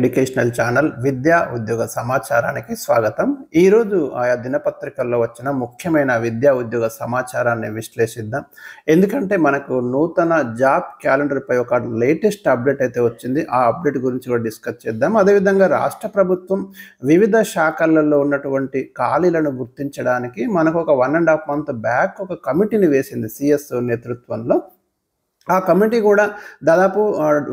Educational channel విద్యా ఉద్యోగ సమాచారానికి స్వాగతం. ఈరోజు ఆయా దినపత్రికల్లో వచ్చిన ముఖ్యమైన విద్యా ఉద్యోగ సమాచారాన్ని విశ్లేషిద్దాం. ఎందుకంటే మనకు నూతన జాబ్ క్యాలెండర్పై ఒక లేటెస్ట్ అప్డేట్ అయితే వచ్చింది. ఆ అప్డేట్ గురించి కూడా డిస్కస్ చేద్దాం. అదేవిధంగా రాష్ట్ర ప్రభుత్వం వివిధ శాఖలలో ఉన్నటువంటి ఖాళీలను గుర్తించడానికి మనకు ఒక 1.5 month బ్యాక్ ఒక కమిటీని వేసింది సిఎస్ నేతృత్వంలో. ఆ కమిటీ కూడా దాదాపు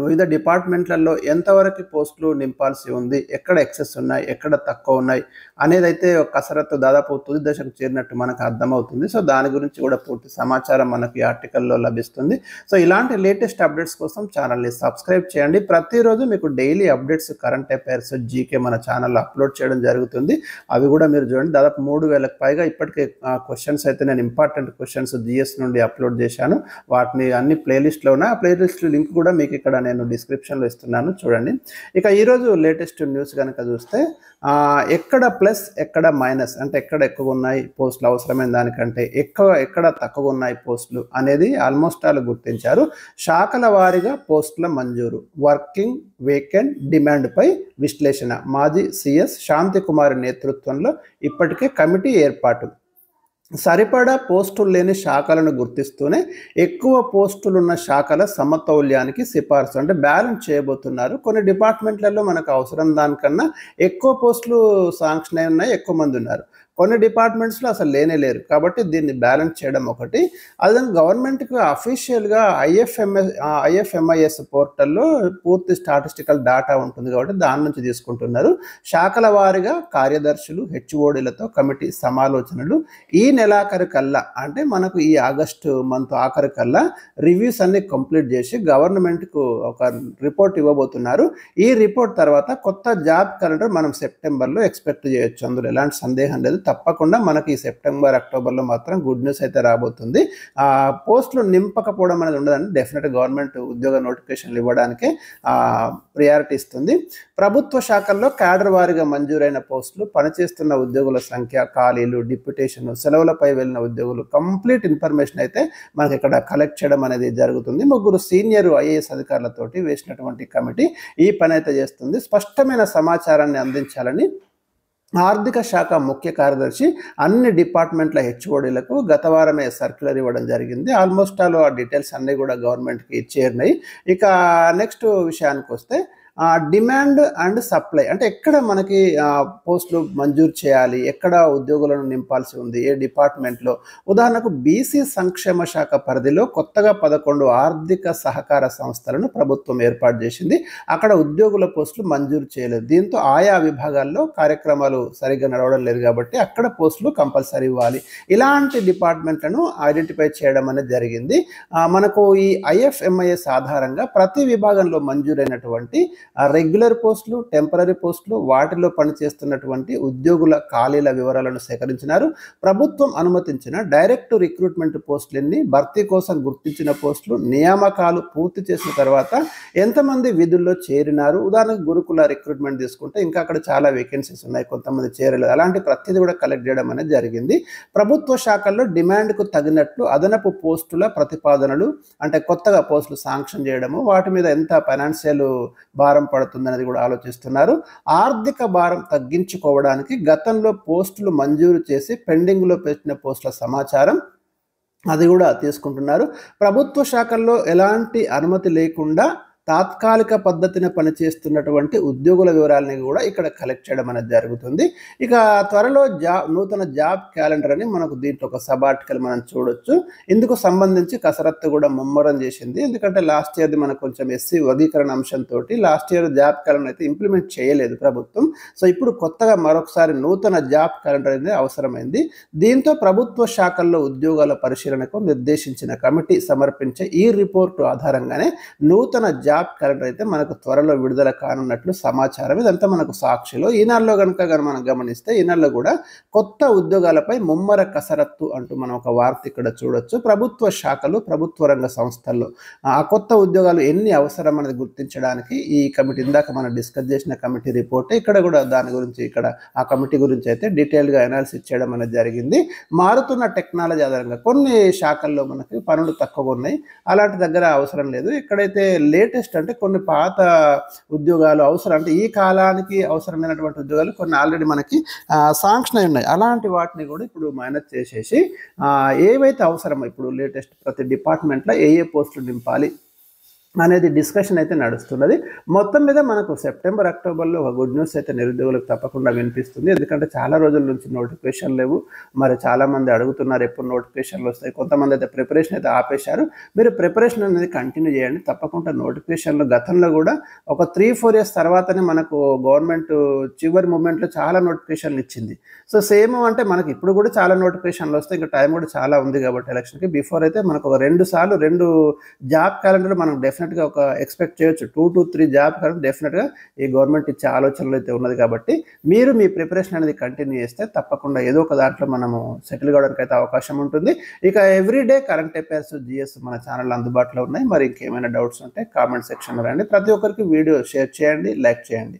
వివిధ డిపార్ట్మెంట్లలో ఎంతవరకు పోస్టులు నింపాల్సి ఉంది, ఎక్కడ ఎక్సెస్ ఉన్నాయి, ఎక్కడ తక్కువ ఉన్నాయి అనేది అయితే ఒక కసరత్తు దాదాపు తుది దశకు చేరినట్టు మనకు అర్థమవుతుంది. సో దాని గురించి కూడా పూర్తి సమాచారం మనకు ఈ ఆర్టికల్లో లభిస్తుంది. సో ఇలాంటి లేటెస్ట్ అప్డేట్స్ కోసం ఛానల్ని సబ్స్క్రైబ్ చేయండి. ప్రతిరోజు మీకు daily updates, current affairs, GK మన ఛానల్లో అప్లోడ్ చేయడం జరుగుతుంది. అవి కూడా మీరు చూడండి. దాదాపు 3000కు పైగా ఇప్పటికే క్వశ్చన్స్ అయితే నేను ఇంపార్టెంట్ క్వశ్చన్స్ జిఎస్ నుండి అప్లోడ్ చేశాను. వాటిని అన్ని ప్లేలిస్ట్లో ఉన్న ఆ ప్లేలిస్ట్ లింక్ కూడా మీకు ఇక్కడ నేను డిస్క్రిప్షన్లో ఇస్తున్నాను, చూడండి. ఇక ఈరోజు లేటెస్ట్ న్యూస్ కనుక చూస్తే ఎక్కడ ప్లస్ ఎక్కడ మైనస్, అంటే ఎక్కడ ఎక్కువ ఉన్నాయి పోస్టులు అవసరమైన దానికంటే ఎక్కడ తక్కువ ఉన్నాయి పోస్టులు అనేది ఆల్మోస్ట్ ఆల్ గుర్తించారు. శాఖల వారీగా పోస్టుల మంజూరు, వర్కింగ్ వేకెంట్ డిమాండ్పై విశ్లేషణ, మాజీ సిఎస్ శాంతికుమారి నేతృత్వంలో ఇప్పటికే కమిటీ ఏర్పాటు. సరిపడా పోస్టులు లేని శాఖలను గుర్తిస్తూనే ఎక్కువ పోస్టులున్న శాఖల సమతౌల్యానికి సిఫార్సు, అంటే బ్యాలెన్స్ చేయబోతున్నారు. కొన్ని డిపార్ట్మెంట్లలో మనకు అవసరం దానికన్నా ఎక్కువ పోస్టులు శాంక్షన్ అయి ఉన్నాయి, ఎక్కువ మంది ఉన్నారు. కొన్ని డిపార్ట్మెంట్స్లో అసలు లేరు. కాబట్టి దీన్ని బ్యాలెన్స్ చేయడం ఒకటి. అదే గవర్నమెంట్కి అఫీషియల్గా ఐఎఫ్ఎంఐఎస్ పోర్టల్లో పూర్తి స్టాటిస్టికల్ డేటా ఉంటుంది కాబట్టి దాని నుంచి తీసుకుంటున్నారు. శాఖల వారీగా కార్యదర్శులు, హెచ్ఓడీలతో కమిటీ సమాలోచనలు. ఈ నెలాఖరు కల్లా, అంటే మనకు ఈ ఆగస్టు మంత్ ఆఖరు కల్లా రివ్యూస్ అన్ని కంప్లీట్ చేసి గవర్నమెంట్కు ఒక రిపోర్ట్ ఇవ్వబోతున్నారు. ఈ రిపోర్ట్ తర్వాత కొత్త జాబ్ క్యాలెండర్ మనం సెప్టెంబర్లో ఎక్స్పెక్ట్ చేయొచ్చు. అందులో ఎలాంటి సందేహం లేదు. తప్పకుండా మనకి ఈ సెప్టెంబర్, అక్టోబర్లో మాత్రం గుడ్ న్యూస్ అయితే రాబోతుంది. పోస్టులు నింపకపోవడం అనేది ఉండదండి. డెఫినెట్ గవర్నమెంట్ ఉద్యోగ నోటిఫికేషన్లు ఇవ్వడానికే ప్రియారిటీ ఇస్తుంది. ప్రభుత్వ శాఖల్లో క్యాడర్ వారీగా మంజూరైన పోస్టులు, పనిచేస్తున్న ఉద్యోగుల సంఖ్య, ఖాళీలు, డిప్యుటేషన్, సెలవులపై వెళ్ళిన ఉద్యోగులు కంప్లీట్ ఇన్ఫర్మేషన్ అయితే మనకి ఇక్కడ కలెక్ట్ చేయడం అనేది జరుగుతుంది. 3 సీనియర్ ఐఏఎస్ అధికారులతోటి వేసినటువంటి కమిటీ ఈ పని అయితే చేస్తుంది. స్పష్టమైన సమాచారాన్ని అందించాలని ఆర్థిక శాఖ ముఖ్య కార్యదర్శి అన్ని డిపార్ట్మెంట్ల హెచ్ఓడీలకు గత వారమే సర్క్యులర్ ఇవ్వడం జరిగింది. ఆల్మోస్ట్ ఆల్ ఆ డీటెయిల్స్ అన్నీ కూడా గవర్నమెంట్కి చేరినాయి. ఇక నెక్స్ట్ విషయానికి వస్తే డిమాండ్ అండ్ సప్లై, అంటే ఎక్కడ మనకి పోస్టులు మంజూరు చేయాలి, ఎక్కడ ఉద్యోగులను నింపాల్సి ఉంది, ఏ డిపార్ట్మెంట్లో. ఉదాహరణకు బీసీ సంక్షేమ శాఖ పరిధిలో కొత్తగా 11 ఆర్థిక సహకార సంస్థలను ప్రభుత్వం ఏర్పాటు చేసింది. అక్కడ ఉద్యోగుల పోస్టులు మంజూరు చేయలేదు. దీంతో ఆయా విభాగాల్లో కార్యక్రమాలు సరిగ్గా నడవడం లేదు కాబట్టి అక్కడ పోస్టులు కంపల్సరీ ఇవ్వాలి. ఇలాంటి డిపార్ట్మెంట్లను ఐడెంటిఫై చేయడం అనేది జరిగింది. మనకు ఈ ఐఎఫ్ఎంఐఎస్ ఆధారంగా ప్రతి విభాగంలో మంజూరైనటువంటి రెగ్యులర్ పోస్టులు, టెంపరీ పోస్టులు, వాటిలో పనిచేస్తున్నటువంటి ఉద్యోగుల ఖాళీల వివరాలను సేకరించినారు. ప్రభుత్వం అనుమతించిన డైరెక్ట్ రిక్రూట్మెంట్ పోస్టులన్నీ, భర్తీ కోసం గుర్తించిన పోస్టులు, నియామకాలు పూర్తి చేసిన తర్వాత ఎంతమంది విధుల్లో చేరినారు. ఉదాహరణకు గురుకుల రిక్రూట్మెంట్ తీసుకుంటే ఇంకా అక్కడ చాలా వేకెన్సీస్ ఉన్నాయి, కొంతమంది చేరలేదు. అలాంటి ప్రతిదీ కూడా కలెక్ట్ చేయడం అనేది జరిగింది. ప్రభుత్వ శాఖల్లో డిమాండ్కు తగినట్లు అదనపు పోస్టుల ప్రతిపాదనలు, అంటే కొత్తగా పోస్టులు శాంక్షన్ చేయడము, వాటి మీద ఎంత ఫైనాన్షియల్ భారం పడుతుందనేది కూడా ఆలోచిస్తున్నారు. ఆర్థిక భారం తగ్గించుకోవడానికి గతంలో పోస్టులు మంజూరు చేసి పెండింగ్లో పెట్టిన పోస్టుల సమాచారం అది కూడా తీసుకుంటున్నారు. ప్రభుత్వ శాఖల్లో ఎలాంటి అనుమతి లేకుండా తాత్కాలిక పద్ధతిన పనిచేస్తున్నటువంటి ఉద్యోగుల వివరాలని కూడా ఇక్కడ కలెక్ట్ చేయడం అనేది జరుగుతుంది. ఇక త్వరలో నూతన జాబ్ క్యాలెండర్ అని మనకు దీంట్లో ఒక సబ్ ఆర్టికల్ మనం చూడొచ్చు. ఇందుకు సంబంధించి కసరత్తు కూడా ముమ్మరం చేసింది. ఎందుకంటే లాస్ట్ ఇయర్ది మనకు కొంచెం ఎస్సీ వర్గీకరణ అంశంతో లాస్ట్ ఇయర్ జాబ్ క్యాలెండర్ అయితే ఇంప్లిమెంట్ చేయలేదు ప్రభుత్వం. సో ఇప్పుడు కొత్తగా మరొకసారి నూతన జాబ్ క్యాలెండర్ అనేది అవసరమైంది. దీంతో ప్రభుత్వ శాఖల్లో ఉద్యోగాల పరిశీలనకు నిర్దేశించిన కమిటీ సమర్పించే ఈ రిపోర్టు ఆధారంగానే నూతన జాబ్ క్యాలెండర్ అయితే మనకు త్వరలో విడుదల కానున్నట్లు సమాచారం. ఇదంతా మనకు సాక్షిలో. ఈనాడులో కనుక మనం గమనిస్తే ఈనాడులో కూడా కొత్త ఉద్యోగాలపై ముమ్మర కసరత్తు అంటూ మనం ఒక వార్త ఇక్కడ చూడొచ్చు. ప్రభుత్వ శాఖలు, ప్రభుత్వ రంగ సంస్థల్లో ఆ కొత్త ఉద్యోగాలు ఎన్ని అవసరం అనేది గుర్తించడానికి ఈ కమిటీ, ఇందాక మనం డిస్కస్ చేసిన కమిటీ రిపోర్ట్ ఇక్కడ కూడా దాని గురించి, ఇక్కడ ఆ కమిటీ గురించి అయితే డీటెయిల్గా అనాలిసిస్ చేయడం అనేది జరిగింది. మారుతున్న టెక్నాలజీ ఆధారంగా కొన్ని శాఖల్లో మనకి పనులు తక్కువగా ఉన్నాయి, అలాంటి దగ్గర అవసరం లేదు. ఎక్కడైతే లేటెస్ట్ లేటెస్ట్ అంటే కొన్ని పాత ఉద్యోగాలు అవసరం, అంటే ఈ కాలానికి అవసరమైనటువంటి ఉద్యోగాలు కొన్ని ఆల్రెడీ మనకి శాంక్షన్ అయి ఉన్నాయి. అలాంటి వాటిని కూడా ఇప్పుడు మైనస్ చేసేసి ఏవైతే అవసరమో ఇప్పుడు లేటెస్ట్ ప్రతి డిపార్ట్మెంట్లో ఏ పోస్టులు నింపాలి అనేది డిస్కషన్ అయితే నడుస్తున్నది. మొత్తం మీద మనకు సెప్టెంబర్ అక్టోబర్లో ఒక గుడ్ న్యూస్ అయితే నిరుద్యోగులకు తప్పకుండా వినిపిస్తుంది. ఎందుకంటే చాలా రోజుల నుంచి నోటిఫికేషన్ లేవు. మరి చాలామంది అడుగుతున్నారు ఎప్పుడు నోటిఫికేషన్లు వస్తాయి. కొంతమంది అయితే ప్రిపరేషన్ అయితే ఆపేశారు. మీరు ప్రిపరేషన్ అనేది కంటిన్యూ చేయండి. తప్పకుండా నోటిఫికేషన్లు గతంలో కూడా ఒక 3-4 ఇయర్స్ తర్వాతనే మనకు గవర్నమెంట్ చివరి మూమెంట్లో చాలా నోటిఫికేషన్లు ఇచ్చింది. సో సేమ్ అంటే మనకి ఇప్పుడు కూడా చాలా నోటిఫికేషన్లు వస్తాయి. ఇంకా టైం కూడా చాలా ఉంది కాబట్టి ఎలక్షన్కి బిఫోర్ అయితే మనకు ఒక 2 జాబ్ క్యాలెండర్ మనం డెఫినెట్గా ఒక ఎక్స్పెక్ట్ చేయొచ్చు. 2 to 3 జాబ్ క్యాలెండర్ డెఫినెట్గా ఈ గవర్నమెంట్ ఇచ్చే ఆలోచనలు అయితే ఉన్నది. కాబట్టి మీరు మీ ప్రిపరేషన్ అనేది కంటిన్యూ చేస్తే తప్పకుండా ఏదో ఒక దాంట్లో మనము సెటిల్ కావడానికి అయితే అవకాశం ఉంటుంది. ఇక ఎవ్రీడే కరెంట్ అఫైర్స్, జిఎస్ మన ఛానల్ అందుబాటులో ఉన్నాయి. మరి ఇంకేమైనా డౌట్స్ ఉంటే కామెంట్ సెక్షన్లో రండి. ప్రతి ఒక్కరికి వీడియో షేర్ చేయండి, లైక్ చేయండి.